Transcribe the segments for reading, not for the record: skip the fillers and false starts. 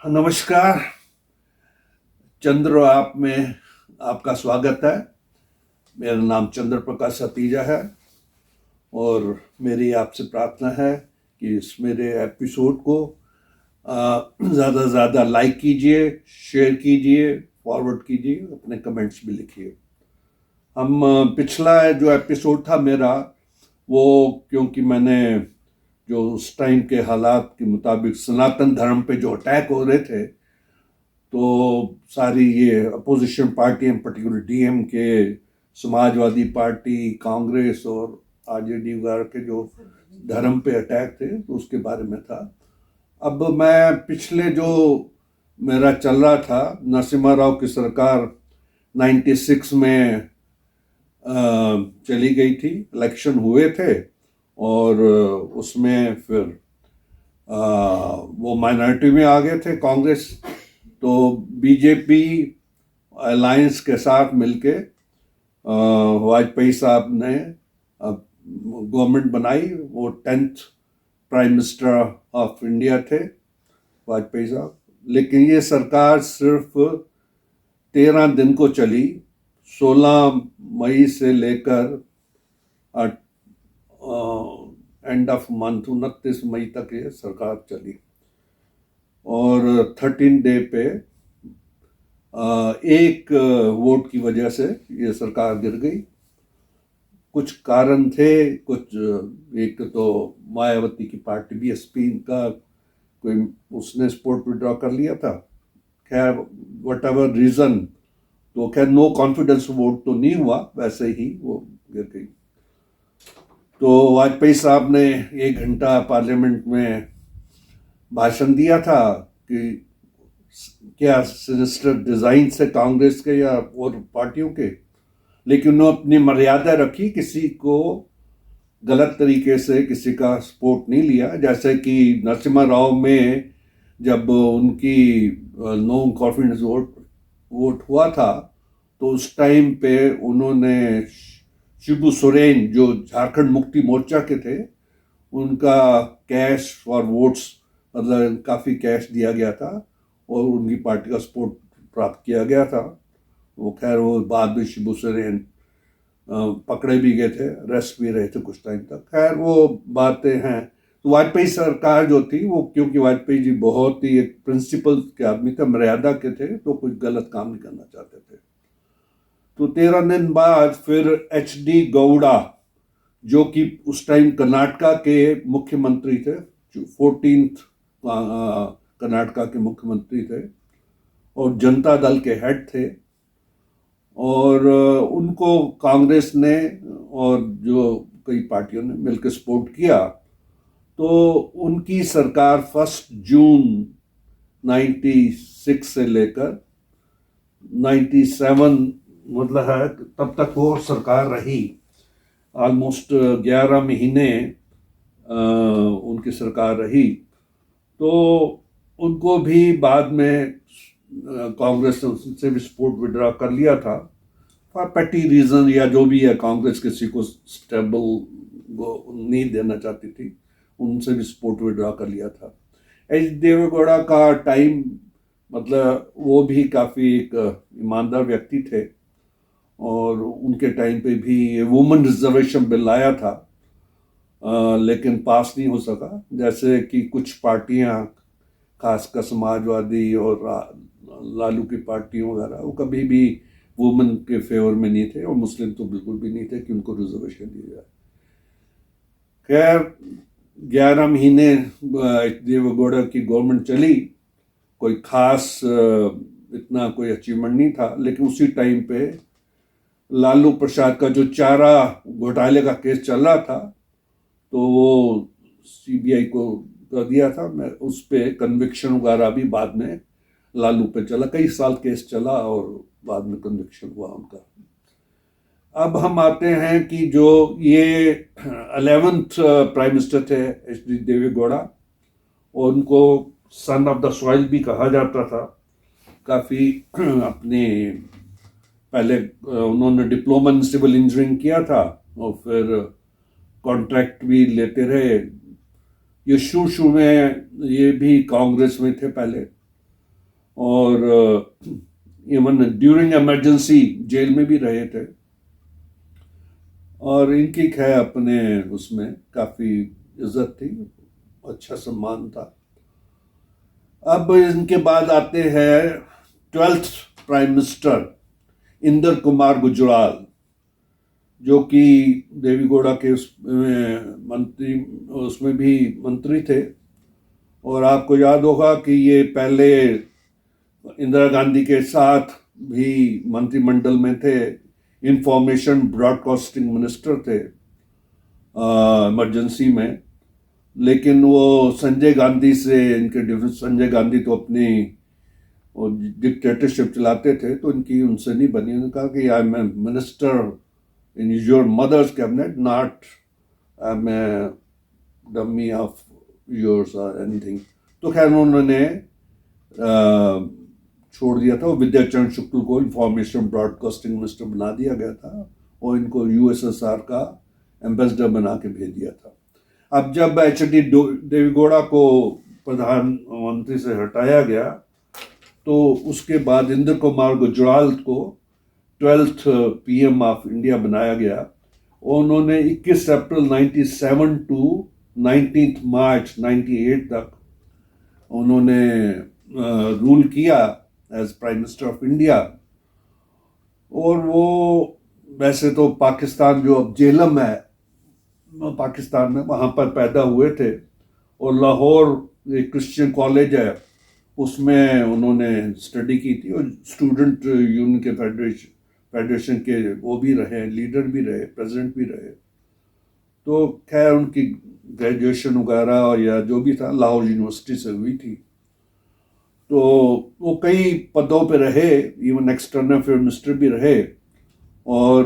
नमस्कार। चंद्र आप में आपका स्वागत है। मेरा नाम चंद्र प्रकाश सतीजा है और मेरी आपसे प्रार्थना है कि इस मेरे एपिसोड को ज़्यादा से ज़्यादा लाइक कीजिए, शेयर कीजिए, फॉरवर्ड कीजिए, अपने कमेंट्स भी लिखिए। हम पिछला जो एपिसोड था मेरा, वो क्योंकि मैंने जो उस टाइम के हालात के मुताबिक सनातन धर्म पे जो अटैक हो रहे थे, तो सारी ये अपोजिशन पार्टियां, particular DMK, Samajwadi party, Congress और आरजेडी वगैरह के जो धर्म पे अटैक थे, तो उसके बारे में था। अब मैं पिछले जो मेरा चल रहा था, नरसिम्हा राव की सरकार 96 में चली गई थी, इलेक्शन हुए थे और उसमें फिर वो माइनॉरिटी में आ गए थे कांग्रेस। तो बीजेपी अलायंस के साथ मिलके वाजपेयी साहब ने गवर्नमेंट बनाई। वो 10th prime minister of India थे वाजपेयी साहब। लेकिन ये सरकार सिर्फ 13 दिन को चली। 16 मई से लेकर एंड ऑफ मंथ 29 मई तक ये सरकार चली और 13 डे पे एक वोट की वजह से ये सरकार गिर गई। कुछ कारण थे, एक तो मायावती की पार्टी बीएसपी का कोई उसने सपोर्ट विड्रॉ कर लिया था। खैर वट एवर रीजन, तो खैर नो कॉन्फिडेंस वोट तो नहीं हुआ, वैसे ही वो गिर गई। तो वाजपेयी साहब ने 1 घंटा पार्लियामेंट में भाषण दिया था कि क्या सिनिस्टर डिजाइन से कांग्रेस के या और पार्टियों के, लेकिन उन्होंने अपनी मर्यादा रखी, किसी को गलत तरीके से किसी का सपोर्ट नहीं लिया। जैसे कि नरसिम्हा राव में जब उनकी नो कॉन्फिडेंस वोट हुआ था, तो उस टाइम पे उन्होंने शिबू सोरेन जो झारखंड मुक्ति मोर्चा के थे, उनका कैश फॉर वोट्स, मतलब काफ़ी कैश दिया गया था और उनकी पार्टी का सपोर्ट प्राप्त किया गया था। वो खैर वो बाद में शिबू सोरेन पकड़े भी गए थे, अरेस्ट भी रहे थे कुछ टाइम तक। खैर वो बातें हैं। तो वाजपेयी सरकार जो थी वो, क्योंकि वाजपेयी जी बहुत ही एक प्रिंसिपल के आदमी थे, मर्यादा के थे, तो कुछ गलत काम नहीं करना चाहते थे। तो 13 दिन बाद फिर HD गौड़ा, जो कि उस टाइम कर्नाटका के मुख्यमंत्री थे, 14th कर्नाटका के मुख्यमंत्री थे और जनता दल के हेड थे, और उनको कांग्रेस ने और जो कई पार्टियों ने मिलकर सपोर्ट किया। तो उनकी सरकार 1 जून 96 से लेकर 97 मतलब है तब तक वो सरकार रही। ऑलमोस्ट 11 महीने उनकी सरकार रही। तो उनको भी बाद में कांग्रेस ने उनसे भी सपोर्ट विड्रॉ कर लिया था, फॉर पेटी रीजन या जो भी है। कांग्रेस किसी को स्टेबल नहीं देना चाहती थी, उनसे भी सपोर्ट विड्रॉ कर लिया था। एच देवेगौड़ा का टाइम, मतलब वो भी काफ़ी एक ईमानदार व्यक्ति थे और उनके टाइम पे भी वुमेन रिजर्वेशन बिल आया था, लेकिन पास नहीं हो सका। जैसे कि कुछ पार्टियां, खासकर समाजवादी और लालू की पार्टियों वगैरह, वो कभी भी वुमेन के फेवर में नहीं थे और मुस्लिम तो बिल्कुल भी नहीं थे कि उनको रिजर्वेशन दिया जाए। खैर 11 महीने देवेगौड़ा की गवर्नमेंट चली, कोई खास इतना कोई अचीवमेंट नहीं था। लेकिन उसी टाइम पे लालू प्रसाद का जो चारा घोटाले का केस चल रहा था, तो वो सीबीआई को कर दिया था। मैं उस पर कन्विक्शन वगैरह भी बाद में लालू पे चला, कई साल केस चला और बाद में कन्विक्शन हुआ उनका। अब हम आते हैं कि जो ये 11th प्राइम मिनिस्टर थे HD देवेगौड़ा, और उनको सन ऑफ द सॉइल भी कहा जाता था। काफ़ी अपने पहले उन्होंने डिप्लोमा इन सिविल इंजीनियरिंग किया था और फिर कॉन्ट्रैक्ट भी लेते रहे। ये शुरू में ये भी कांग्रेस में थे पहले, और इवन ड्यूरिंग इमरजेंसी जेल में भी रहे थे। और इनकी खैर अपने उसमें काफ़ी इज्जत थी, अच्छा सम्मान था। अब इनके बाद आते हैं 12th prime minister Inder Kumar Gujral, जो कि देवीगौड़ा के उसमें भी मंत्री थे। और आपको याद होगा कि ये पहले इंदिरा गांधी के साथ भी मंत्रिमंडल में थे, इंफॉर्मेशन ब्रॉडकास्टिंग मिनिस्टर थे इमरजेंसी में। लेकिन वो संजय गांधी से इनके डिफरेंस, संजय गांधी तो अपनी डिक्टेटरशिप चलाते थे, तो इनकी उनसे नहीं बनी। उन्होंने कहा कि I am a minister in your mother's cabinet, not I am a dummy of yours और एनीथिंग। तो खैर उन्होंने छोड़ दिया था। विद्याचरण शुक्ल को इंफॉर्मेशन ब्रॉडकास्टिंग मिनिस्टर बना दिया गया था और इनको यूएसएसआर का एम्बेसडर बना के भेज दिया था। अब जब एच.डी. देवेगौड़ा को प्रधानमंत्री से हटाया गया, तो उसके बाद इंदर कुमार गुजराल को 12th PM ऑफ इंडिया बनाया गया। और उन्होंने 21 अप्रैल 97 टू 19 मार्च 98 तक उन्होंने रूल किया as prime minister of India. और वो वैसे तो पाकिस्तान, जो अब जेलम है पाकिस्तान में, वहाँ पर पैदा हुए थे। और लाहौर एक क्रिश्चियन कॉलेज है, उसमें उन्होंने स्टडी की थी। और स्टूडेंट यूनियन के फेडरेशन के वो भी रहे, लीडर भी रहे, प्रेसिडेंट भी रहे। तो खैर उनकी ग्रेजुएशन वगैरह या जो भी था लाहौर यूनिवर्सिटी से हुई थी। तो वो कई पदों पे रहे, इवन एक्सटर्नल अफेयर मिनिस्टर भी रहे। और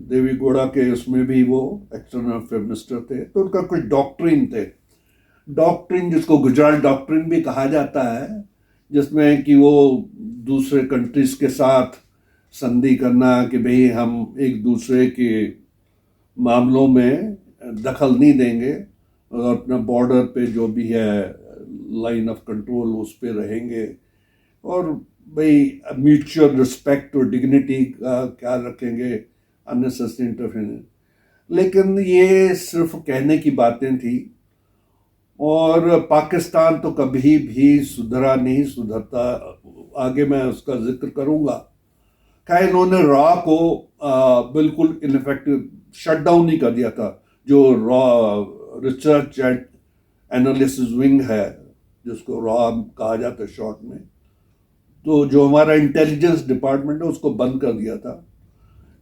देवीगौड़ा के उसमें भी वो एक्सटर्नल अफेयर मिनिस्टर थे। तो उनका कुछ डॉक्ट्रिन थे, डॉक्ट्रिन जिसको गुजराल डॉक्ट्रिन भी कहा जाता है, जिसमें कि वो दूसरे कंट्रीज के साथ संधि करना कि भाई हम एक दूसरे के मामलों में दखल नहीं देंगे और अपना बॉर्डर पे जो भी है लाइन ऑफ कंट्रोल उस पे रहेंगे। और भाई म्यूचुअल रिस्पेक्ट और डिग्निटी का ख्याल रखेंगे, अननेसेसरी इंटरफेरेंस। लेकिन ये सिर्फ कहने की बातें थी। और पाकिस्तान तो कभी भी सुधरा नहीं, सुधरता, आगे मैं उसका जिक्र करूंगा। क्या इन्होंने रॉ को बिल्कुल इनफेक्टिव शट डाउन ही कर दिया था। जो raw research and analysis wing है, जिसको रॉ कहा जाता है शॉर्ट में, तो जो हमारा इंटेलिजेंस डिपार्टमेंट है उसको बंद कर दिया था,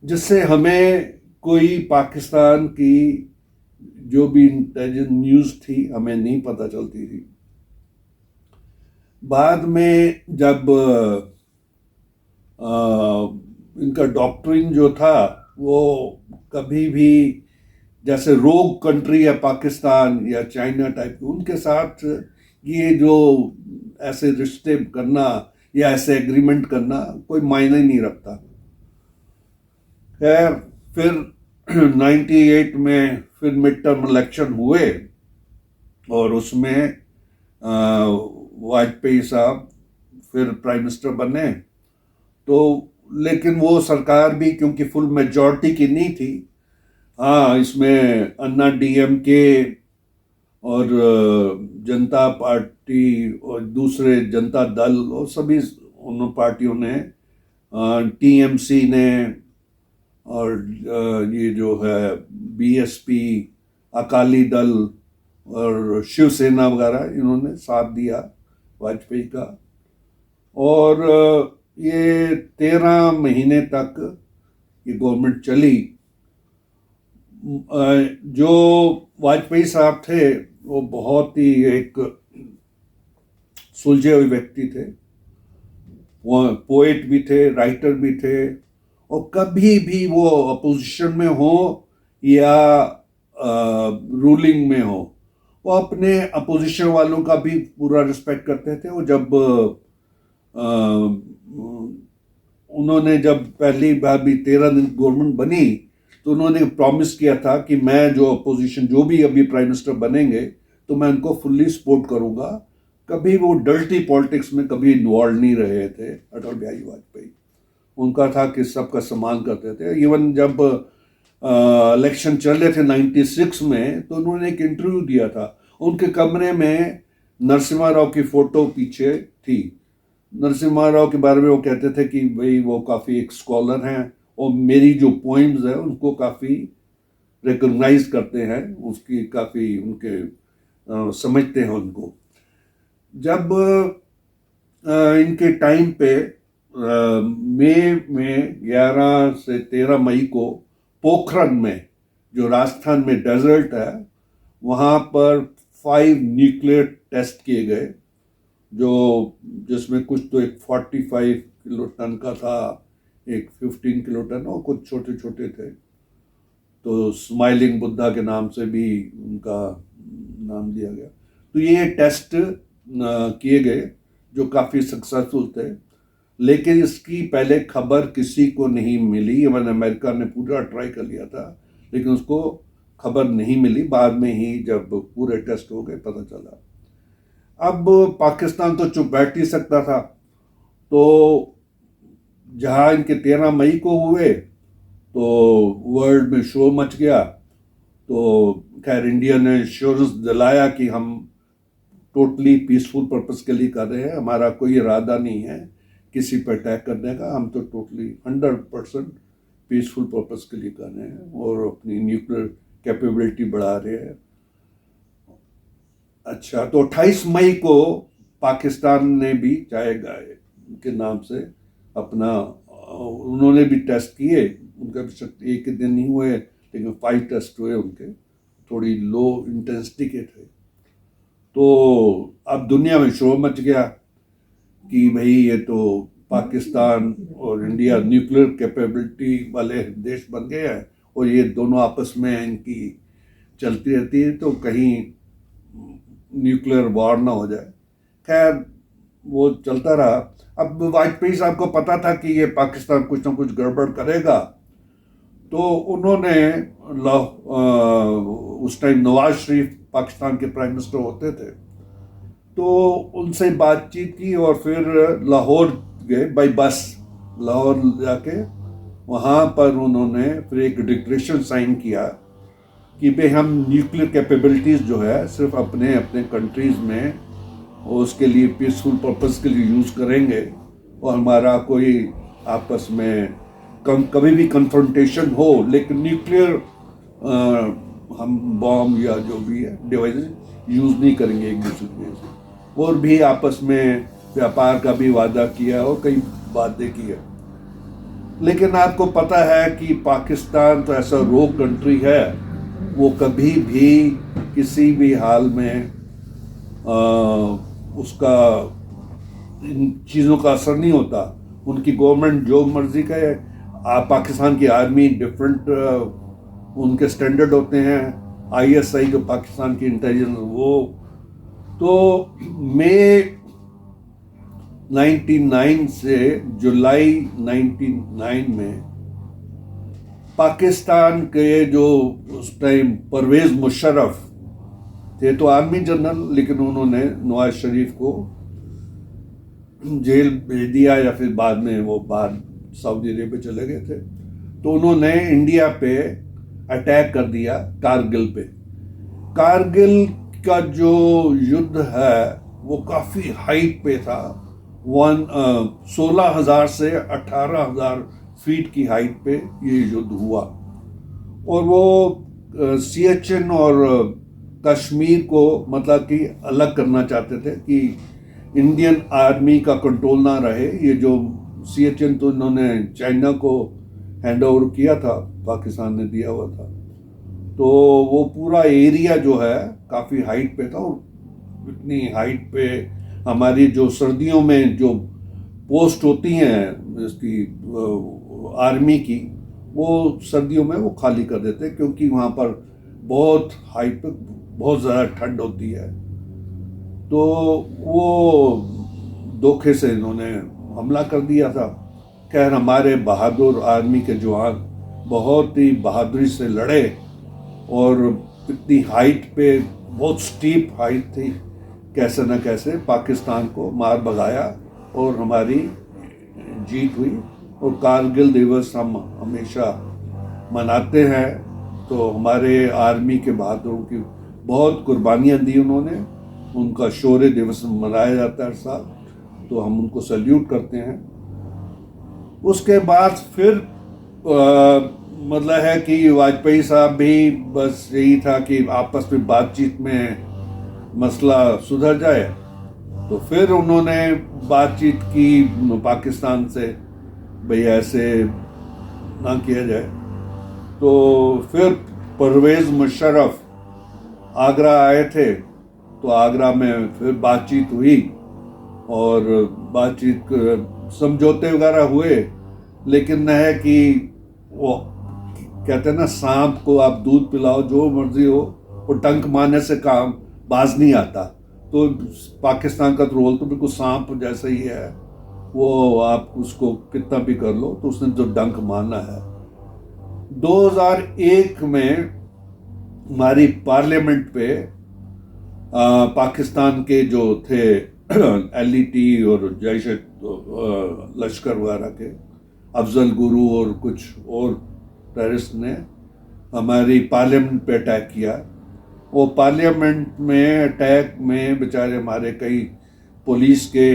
जिससे हमें कोई पाकिस्तान की जो भी इंटेलिजेंस न्यूज़ थी हमें नहीं पता चलती थी। बाद में जब इनका डॉक्ट्रिन जो था वो कभी भी, जैसे रोग कंट्री है पाकिस्तान या चाइना टाइप, उनके साथ ये जो ऐसे रिश्ते करना या ऐसे एग्रीमेंट करना कोई मायने नहीं रखता। खैर फिर 98 में फिर मिड टर्म इलेक्शन हुए और उसमें वाजपेयी साहब फिर प्राइम मिनिस्टर बने। तो लेकिन वो सरकार भी क्योंकि फुल मेजॉरिटी की नहीं थी, हाँ इसमें अन्ना डीएमके और जनता पार्टी और दूसरे जनता दल और सभी उन पार्टियों ने, टीएमसी ने और ये जो है बीएसपी, अकाली दल और शिवसेना वगैरह, इन्होंने साथ दिया वाजपेयी का। और ये 13 महीने तक ये गवर्नमेंट चली। जो वाजपेयी साहब थे वो बहुत ही एक सुलझे हुए व्यक्ति थे, वो पोएट भी थे, राइटर भी थे। और कभी भी वो अपोजिशन में हो या रूलिंग में हो, वो अपने अपोजिशन वालों का भी पूरा रिस्पेक्ट करते थे। वो जब उन्होंने जब पहली बार भी 13 दिन गवर्नमेंट बनी, तो उन्होंने प्रॉमिस किया था कि मैं जो अपोजिशन जो भी अभी प्राइम मिनिस्टर बनेंगे तो मैं उनको फुल्ली सपोर्ट करूंगा, कभी वो डर्टी पॉलिटिक्स में कभी इन्वॉल्व नहीं रहे थे अटल बिहारी वाजपेयी। उनका था कि सबका सम्मान करते थे। इवन जब इलेक्शन चल रहे थे 96 में, तो उन्होंने एक इंटरव्यू दिया था। उनके कमरे में नरसिम्हा राव की फोटो पीछे थी। नरसिम्हा राव के बारे में वो कहते थे कि भाई वो काफ़ी एक स्कॉलर हैं और मेरी जो पोइम्स हैं उनको काफ़ी रिकॉग्नाइज करते हैं, उसकी काफ़ी उनके समझते हैं उनको। जब इनके टाइम पे मई में 11 से 13 मई को पोखरण में, जो राजस्थान में डेजर्ट है, वहाँ पर 5 न्यूक्लियर टेस्ट किए गए, जिसमें कुछ तो एक 45 किलो टन का था, एक 15 किलो टन और कुछ छोटे छोटे थे। तो स्माइलिंग बुद्धा के नाम से भी उनका नाम दिया गया। तो ये टेस्ट किए गए जो काफ़ी सक्सेसफुल थे, लेकिन इसकी पहले खबर किसी को नहीं मिली। इवन अमेरिका ने पूरा ट्राई कर लिया था, लेकिन उसको खबर नहीं मिली। बाद में ही जब पूरे टेस्ट हो गए पता चला। अब पाकिस्तान तो चुप बैठ नहीं सकता था, तो जहाँ इनके 13 मई को हुए तो वर्ल्ड में शोर मच गया। तो खैर इंडिया ने एश्योरेंस दिलाया कि हम टोटली पीसफुल पर्पस के लिए कर रहे हैं, हमारा कोई इरादा नहीं है किसी पर अटैक करने का, हम तो टोटली 100% पीसफुल पर्पस के लिए कर रहे हैं और अपनी न्यूक्लियर कैपेबिलिटी बढ़ा रहे हैं। अच्छा, तो 28 मई को पाकिस्तान ने भी चाहे गाय के नाम से अपना उन्होंने भी टेस्ट किए। उनका भी एक दिन नहीं हुए, लेकिन 5 टेस्ट हुए उनके, थोड़ी लो इंटेंसिटी के थे। तो अब दुनिया में शोर मच गया कि भाई ये तो पाकिस्तान और इंडिया न्यूक्लियर कैपेबिलिटी वाले देश बन गए हैं और ये दोनों आपस में इनकी चलती रहती है, तो कहीं न्यूक्लियर वॉर ना हो जाए। खैर वो चलता रहा। अब वाजपेयी साहब को पता था कि ये पाकिस्तान कुछ ना कुछ गड़बड़ करेगा, तो उन्होंने उस टाइम नवाज शरीफ पाकिस्तान के प्राइम मिनिस्टर होते थे, तो उनसे बातचीत की और फिर लाहौर गए बाई बस। लाहौर जाके वहाँ पर उन्होंने फिर एक डिक्लेरेशन साइन किया कि भाई हम न्यूक्लियर कैपेबिलिटीज़ जो है सिर्फ अपने अपने कंट्रीज़ में और उसके लिए पीसफुल पर्पस के लिए यूज़ करेंगे, और हमारा कोई आपस में कभी भी कन्फ्रंटेशन हो, लेकिन न्यूक्लियर हम बॉम्ब या जो भी है डिवाइस यूज़ नहीं करेंगे एक दूसरे के। और भी आपस में व्यापार का भी वादा किया और कई बातें की है। लेकिन आपको पता है कि पाकिस्तान तो ऐसा रोग कंट्री है, वो कभी भी किसी भी हाल में उसका इन चीज़ों का असर नहीं होता। उनकी गवर्नमेंट जो मर्जी करे, पाकिस्तान की आर्मी डिफरेंट उनके स्टैंडर्ड होते हैं। ISI जो पाकिस्तान की इंटेलिजेंस, वो तो मई 99 से जुलाई 99 में पाकिस्तान के जो उस टाइम परवेज मुशर्रफ थे, तो आर्मी जनरल, लेकिन उन्होंने नवाज शरीफ को जेल भेज दिया या फिर बाद में वो बाहर सऊदी अरेबिया चले गए थे। तो उन्होंने इंडिया पे अटैक कर दिया कारगिल पे। कारगिल का जो युद्ध है वो काफ़ी हाइट पे था। 16,000 से 18,000 फीट की हाइट पे ये युद्ध हुआ, और वो सियाचिन और कश्मीर को मतलब कि अलग करना चाहते थे कि इंडियन आर्मी का कंट्रोल ना रहे। ये जो सियाचिन तो इन्होंने चाइना को हैंड ओवर किया था, पाकिस्तान ने दिया हुआ था। तो वो पूरा एरिया जो है काफ़ी हाइट पे था, और इतनी हाइट पे हमारी जो सर्दियों में जो पोस्ट होती हैं इसकी आर्मी की, वो सर्दियों में वो खाली कर देते, क्योंकि वहाँ पर बहुत हाइट पे बहुत ज़्यादा ठंड होती है। तो वो धोखे से इन्होंने हमला कर दिया था। खैर हमारे बहादुर आर्मी के जवान बहुत ही बहादुरी से लड़े, और इतनी हाइट पे, बहुत स्टीप हाइट थी कैसे न कैसे पाकिस्तान को मार भगाया और हमारी जीत हुई। और कारगिल दिवस हम हमेशा मनाते हैं। तो हमारे आर्मी के बहादुरों की बहुत कुर्बानियाँ दी उन्होंने, उनका शौर्य दिवस मनाया जाता है हर साल, तो हम उनको सल्यूट करते हैं। उसके बाद फिर मतलब है कि वाजपेयी साहब भी बस यही था कि आपस में बातचीत में मसला सुधर जाए, तो फिर उन्होंने बातचीत की पाकिस्तान से, भाई ऐसे ना किया जाए। तो फिर परवेज़ मुशर्रफ आगरा आए थे, तो आगरा में फिर बातचीत हुई और बातचीत समझौते वगैरह हुए, लेकिन न है कि वो कहते हैं ना, सांप को आप दूध पिलाओ जो मर्जी हो, वो टंक मारने से काम बाज नहीं आता। तो पाकिस्तान का रोल तो बिल्कुल सांप जैसा ही है, वो आप उसको कितना भी कर लो तो उसने जो डंक मारना है। 2001 में हमारी पार्लियामेंट पे पाकिस्तान के जो थे LET और जैश लश्कर वगैरह के अफजल गुरु और कुछ और टेररिस्ट ने हमारी पार्लियामेंट पे अटैक किया। वो पार्लियामेंट में अटैक में बेचारे हमारे कई पुलिस के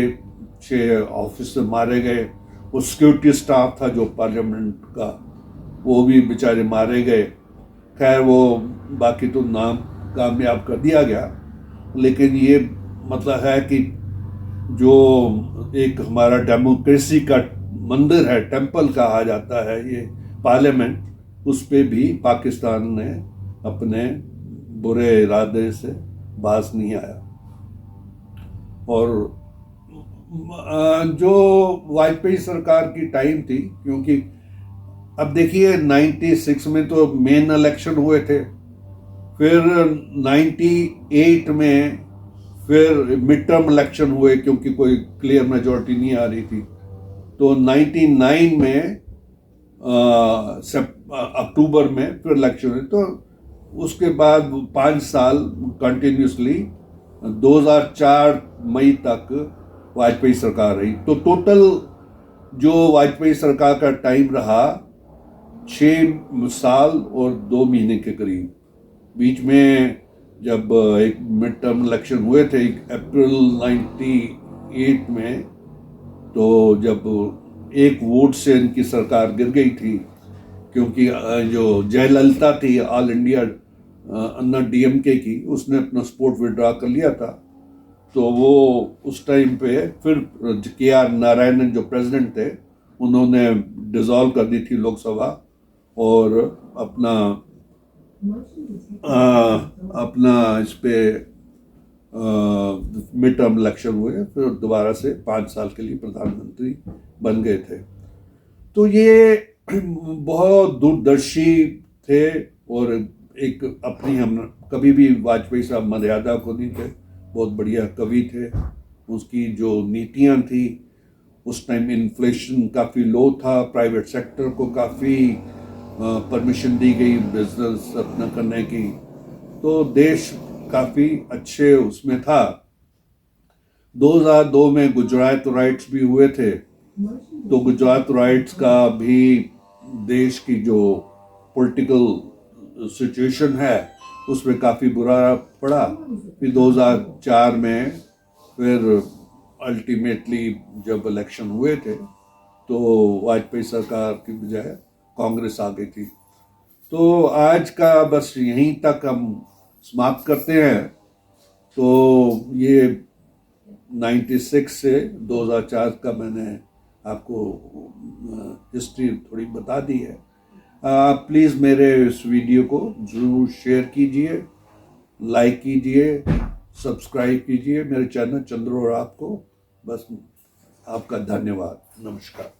6 ऑफिसर मारे गए। वो सिक्योरिटी स्टाफ था जो पार्लियामेंट का, वो भी बेचारे मारे गए। खैर वो बाकी तो नाम कामयाब कर दिया गया, लेकिन ये मतलब है कि जो एक हमारा डेमोक्रेसी का मंदिर है, टेंपल कहा जाता है ये पार्लियामेंट, उस पे भी पाकिस्तान ने अपने बुरे इरादे से बाज नहीं आया। और जो वाजपेयी सरकार की टाइम थी, क्योंकि अब देखिए 96 में तो मेन इलेक्शन हुए थे, फिर 98 में फिर मिड टर्म इलेक्शन हुए क्योंकि कोई क्लियर मेजॉरिटी नहीं आ रही थी। तो 99 में अक्टूबर में फिर इलेक्शन हुए। तो उसके बाद 5 साल कंटिन्यूसली 2004 मई तक वाजपेयी सरकार रही। तो टोटल जो वाजपेयी सरकार का टाइम रहा 6 साल और 2 महीने के करीब। बीच में जब एक मिड टर्म इलेक्शन हुए थे अप्रैल 98 में, तो जब एक वोट से इनकी सरकार गिर गई थी, क्योंकि जो जयललिता थी ऑल इंडिया अन्ना DMK की, उसने अपना सपोर्ट विड्रॉ कर लिया था। तो वो उस टाइम पे फिर KR नारायणन जो प्रेसिडेंट थे, उन्होंने डिसॉल्व कर दी थी लोकसभा और अपना इस पे मिड टर्म इलेक्शन हुए, फिर दोबारा से 5 साल के लिए प्रधानमंत्री बन गए थे। तो ये बहुत दूरदर्शी थे और एक अपनी, हम कभी भी वाजपेयी साहब मर्यादा को नहीं थे, बहुत बढ़िया कवि थे। उसकी जो नीतियां थी, उस टाइम इन्फ्लेशन काफ़ी लो था, प्राइवेट सेक्टर को काफ़ी परमिशन दी गई बिजनेस अपना करने की, तो देश काफ़ी अच्छे उसमें था। 2002 में गुजरात राइट्स भी हुए थे, तो गुजरात राइट्स का भी देश की जो पॉलिटिकल सिचुएशन है उसमें काफ़ी बुरा पड़ा। फिर 2004 में फिर अल्टीमेटली जब इलेक्शन हुए थे, तो वाजपेयी सरकार की बजाय कांग्रेस आ गई थी। तो आज का बस यहीं तक हम समाप्त करते हैं। तो ये 96 से 2004 का मैंने आपको हिस्ट्री थोड़ी बता दी है। प्लीज़ मेरे इस वीडियो को ज़रूर शेयर कीजिए, लाइक कीजिए, सब्सक्राइब कीजिए मेरे चैनल चंद्र और आपको। बस आपका धन्यवाद। नमस्कार।